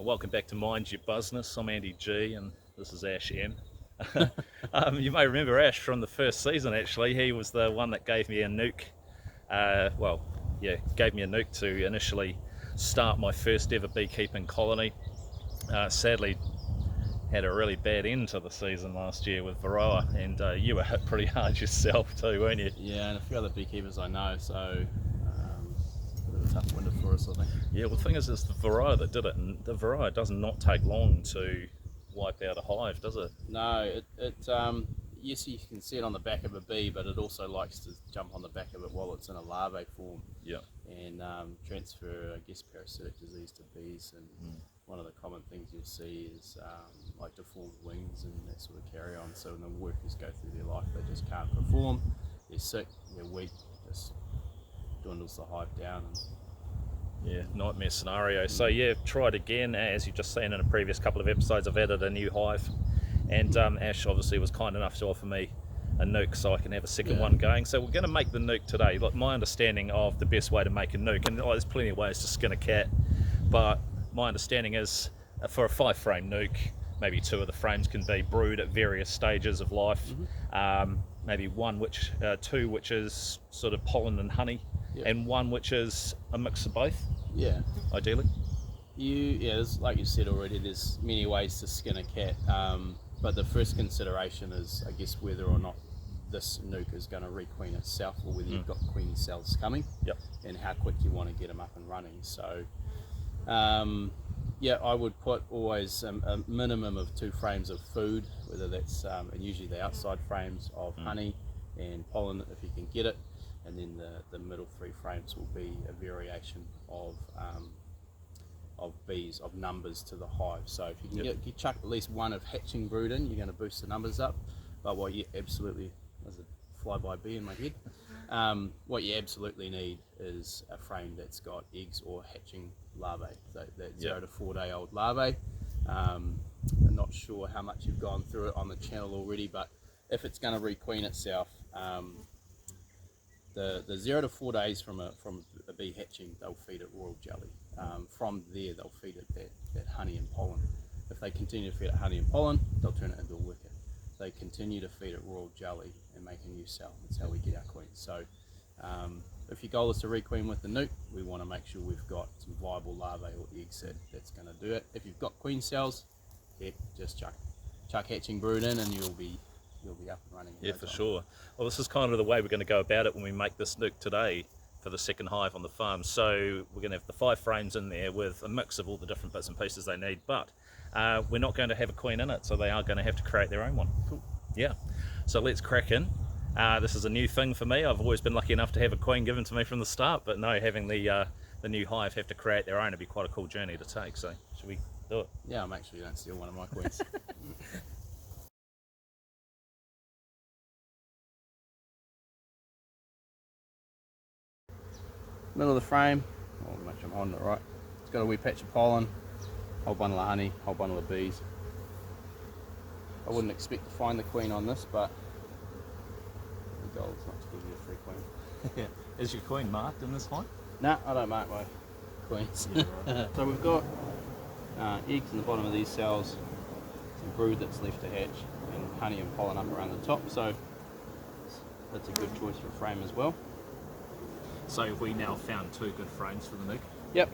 Well, welcome back to Mind Your Business. I'm Andy G and this is Ash M. You may remember Ash from the first season actually. He was the one that gave me a nuke. Gave me a nuke to initially start my first ever beekeeping colony. Sadly, had a really bad end to the season last year with Varroa, and you were hit pretty hard yourself too, weren't you? Yeah, and a few other beekeepers I know, so a bit of a tough winter for us, I think. Yeah, well the thing is it's the Varroa that did it, and the Varroa does not take long to wipe out a hive, does it? No, yes, you can see it on the back of a bee, but it also likes to jump on the back of it while it's in a larvae form. Yeah. And transfer, I guess, parasitic disease to bees. And one of the common things you'll see is like deformed wings and that sort of carry on. So when the workers go through their life, they just can't perform. They're sick, they're weak, just dwindles the hive down. Yeah, nightmare scenario. So yeah, try it again. As you've just seen in a previous couple of episodes, I've added a new hive, and Ash obviously was kind enough to offer me a nuke so I can have a second one going. So we're going to make the nuke today. Like, my understanding of the best way to make a nuke, and there's plenty of ways to skin a cat, but my understanding is for a 5-frame nuke, maybe 2 of the frames can be brewed at various stages of life. Maybe two which is sort of pollen and honey, and one which is a mix of both. Yeah, ideally. There's, like you said already, there's many ways to skin a cat, but the first consideration is, I guess, whether or not this nuke is going to requeen itself, or whether you've got queen cells coming, and how quick you want to get them up and running. So I would put always a minimum of 2 frames of food, whether that's and usually the outside frames of honey and pollen if you can get it, and then the middle 3 frames will be a variation of bees, of numbers to the hive. So if you can you chuck at least 1 of hatching brood in, you're going to boost the numbers up. But what you absolutely, there's a flyby bee in my head, what you absolutely need is a frame that's got eggs or hatching larvae, so that 0 to 4 day old larvae. I'm not sure how much you've gone through it on the channel already, but if it's going to requeen itself, the 0 to 4 days from a bee hatching, they'll feed it royal jelly. From there, they'll feed it that honey and pollen. If they continue to feed it honey and pollen, they'll turn it into a wicker. They continue to feed it royal jelly and make a new cell. That's how we get our queens. So if your goal is to requeen with the nuke, we want to make sure we've got some viable larvae or eggs that's going to do it. If you've got queen cells, just chuck hatching brood in, and you'll be up and running. Yeah, for sure. Well, this is kind of the way we're going to go about it when we make this nuke today for the second hive on the farm. So we're going to have the 5 frames in there with a mix of all the different bits and pieces they need, but we're not going to have a queen in it, so they are going to have to create their own one. Cool. Yeah, so let's crack in. This is a new thing for me. I've always been lucky enough to have a queen given to me from the start, but no, having the new hive have to create their own would be quite a cool journey to take. So should we do it? Yeah, I'll make sure you don't steal one of my queens. Middle of the frame, make sure I'm holding it right. It's got a wee patch of pollen, whole bundle of honey, whole bundle of bees. I wouldn't expect to find the queen on this, but the goal is not to give you a free queen. Is your queen marked in this hive? No, I don't mark my queens. Yeah, right. So we've got eggs in the bottom of these cells, some brood that's left to hatch, and honey and pollen up around the top. So that's a good choice for a frame as well. So we now found 2 good frames for the nuke? Yep,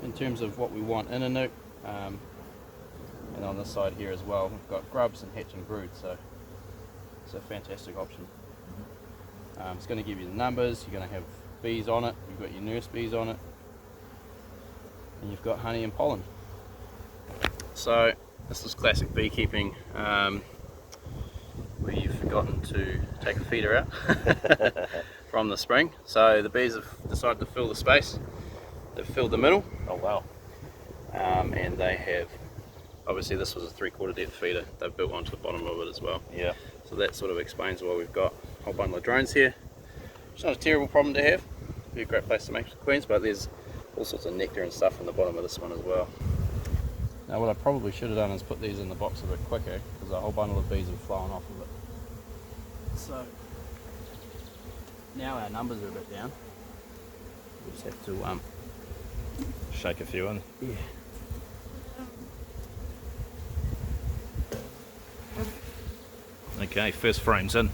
in terms of what we want in a nuke. And on this side here as well, we've got grubs and hatching brood, so it's a fantastic option. It's going to give you the numbers, you're going to have bees on it, you've got your nurse bees on it, and you've got honey and pollen. So this is classic beekeeping, where you've forgotten to take a feeder out from the spring. So the bees have decided to fill the space. They've filled the middle. Oh wow. And they have, obviously this was a 3/4 depth feeder, they've built onto the bottom of it as well. Yeah. So that sort of explains why we've got a whole bundle of drones here. It's not a terrible problem to have. It'd be a great place to make queens, but there's all sorts of nectar and stuff in the bottom of this one as well. Now what I probably should have done is put these in the box a bit quicker, because a whole bundle of bees have flown off of it. So now our numbers are a bit down. We just have to Shake a few in. Yeah. Okay, first frames in.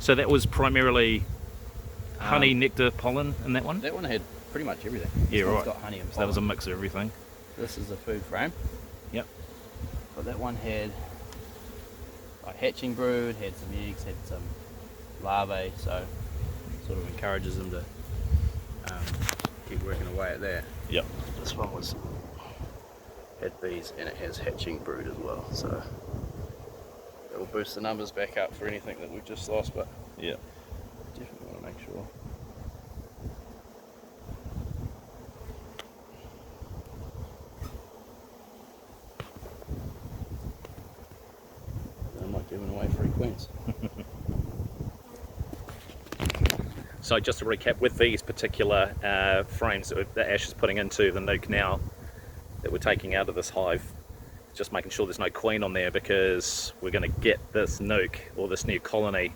So that was primarily honey, nectar, pollen in that one? That one had pretty much everything. Yeah, This one's right. got honey and pollen. So that was a mix of everything. This is the food frame. Yep. But that one had like hatching brood, had some eggs, had some larvae, so sort of encourages them to keep working away at that. Yep. This one had bees and it has hatching brood as well, so it will boost the numbers back up for anything that we've just lost, but Yeah. definitely want to make sure. I'm not giving away free queens. So just to recap, with these particular frames that Ash is putting into the nuke now, that we're taking out of this hive, just making sure there's no queen on there, because we're going to get this nuke, or this new colony,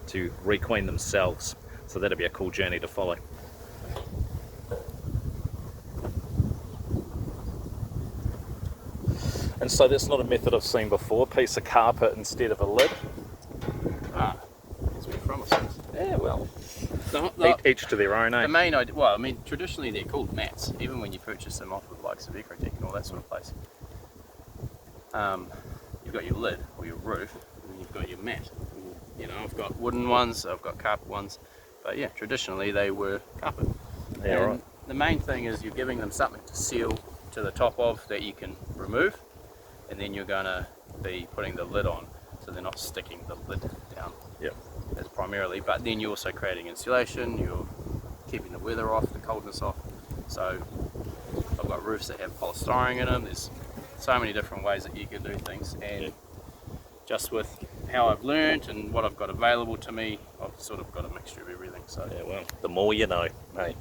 to requeen themselves. So that'll be a cool journey to follow. And so that's not a method I've seen before, piece of carpet instead of a lid. Ah, that's where from, I suppose. Yeah, well, The each to their own, eh? main idea, well, I mean, traditionally they're called mats, even when you purchase them off of like Ecotech and all that sort of place. You've got your lid or your roof, and then you've got your mat. You know, I've got wooden ones, I've got carpet ones, but yeah, traditionally they were carpet. Yeah, and right. the main thing is you're giving them something to seal to the top of that you can remove, and then you're going to be putting the lid on, so they're not sticking the lid down. Yep. As primarily, but then you're also creating insulation, you're keeping the weather off, the coldness off. So I've got roofs that have polystyrene in them. There's so many different ways that you can do things, and just with how I've learned and what I've got available to me, I've sort of got a mixture of everything. So Yeah, well, the more you know, eh?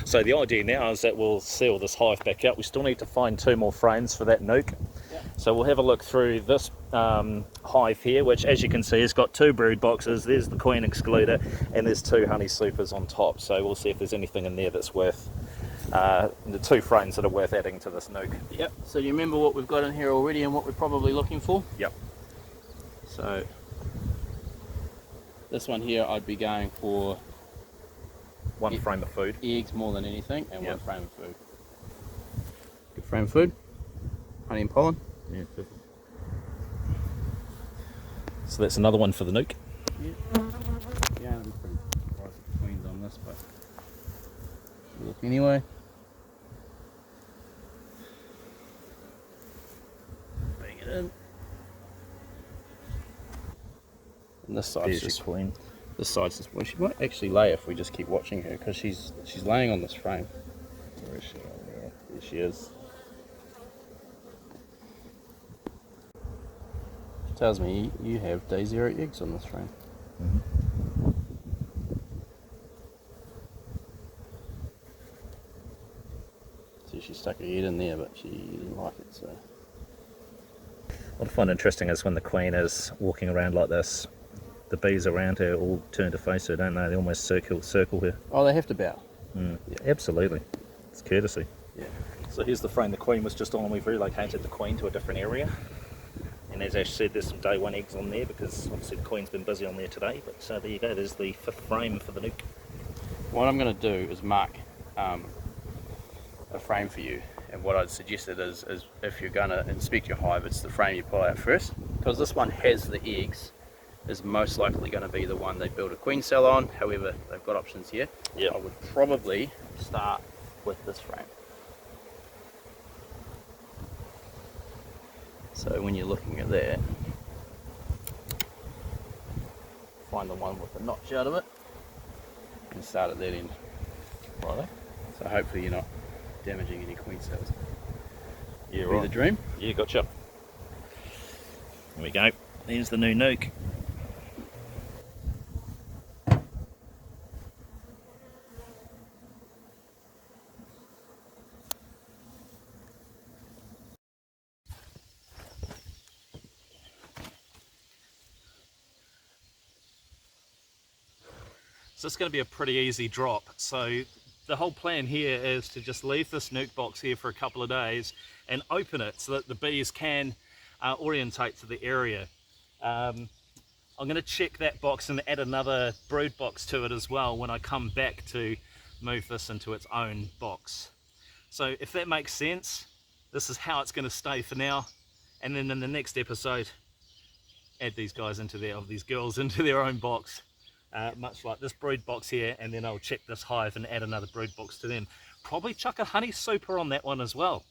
So the idea now is that we'll seal this hive back up. We still need to find 2 more frames for that nuke. yeah. So we'll have a look through this hive here, which, as you can see, has got 2 brood boxes. There's the queen excluder, and there's 2 honey supers on top. So we'll see if there's anything in there that's worth, the 2 frames that are worth adding to this nuke. Yep. So do you remember what we've got in here already and what we're probably looking for? Yep. So this one here, I'd be going for 1 frame of food. eggs more than anything, and Yep. 1 frame of food. Good frame of food, honey and pollen. Yeah, perfect. So that's another one for the nuke. Yeah, I'm pretty surprised at the queens on this, but we'll look anyway. Bring it in. And this side's There's just your queen. this side's just. Well, she might actually lay if we just keep watching her, because she's laying on this frame. Where is she? There she is. She tells me you have day 0 eggs on this frame. Mm-hmm. See, she stuck her head in there, but she didn't like it, so. What I find interesting is when the queen is walking around like this, the bees around her all turn to face her, don't they? They almost circle her. Oh, they have to bow. Mm. Yeah, absolutely. It's courtesy. Yeah. So here's the frame the queen was just on, and we've relocated the queen to a different area. And as Ash said, there's some day 1 eggs on there, because obviously the queen's been busy on there today. But there you go, there's the 5th frame for the nuke. What I'm going to do is mark a frame for you, and what I'd suggested is if you're going to inspect your hive, it's the frame you pull out first, because this one has the eggs, is most likely going to be the one they build a queen cell on. However, they've got options here. Yeah. I would probably start with this frame. So when you're looking at that, find the one with the notch out of it and start at that end. Right. So hopefully you're not damaging any queen cells. Yeah, Be right. the dream. Yeah, gotcha. There we go. There's the new nuke. So it's going to be a pretty easy drop. So the whole plan here is to just leave this nuke box here for a couple of days and open it so that the bees can orientate to the area. I'm going to check that box and add another brood box to it as well when I come back to move this into its own box. So if that makes sense, this is how it's going to stay for now, and then in the next episode add these guys into these girls into their own box, much like this brood box here, and then I'll check this hive and add another brood box to them. Probably chuck a honey super on that one as well.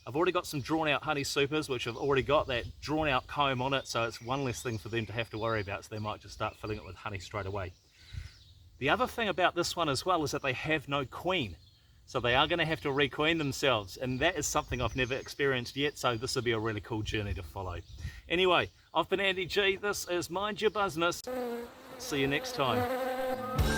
I've already got some drawn out honey supers which have already got that drawn out comb on it, so it's one less thing for them to have to worry about, so they might just start filling it with honey straight away. The other thing about this one as well is that they have no queen, so they are going to have to requeen themselves, and that is something I've never experienced yet, so this will be a really cool journey to follow. Anyway, I've been Andy G, this is Mind Your Business. See you next time.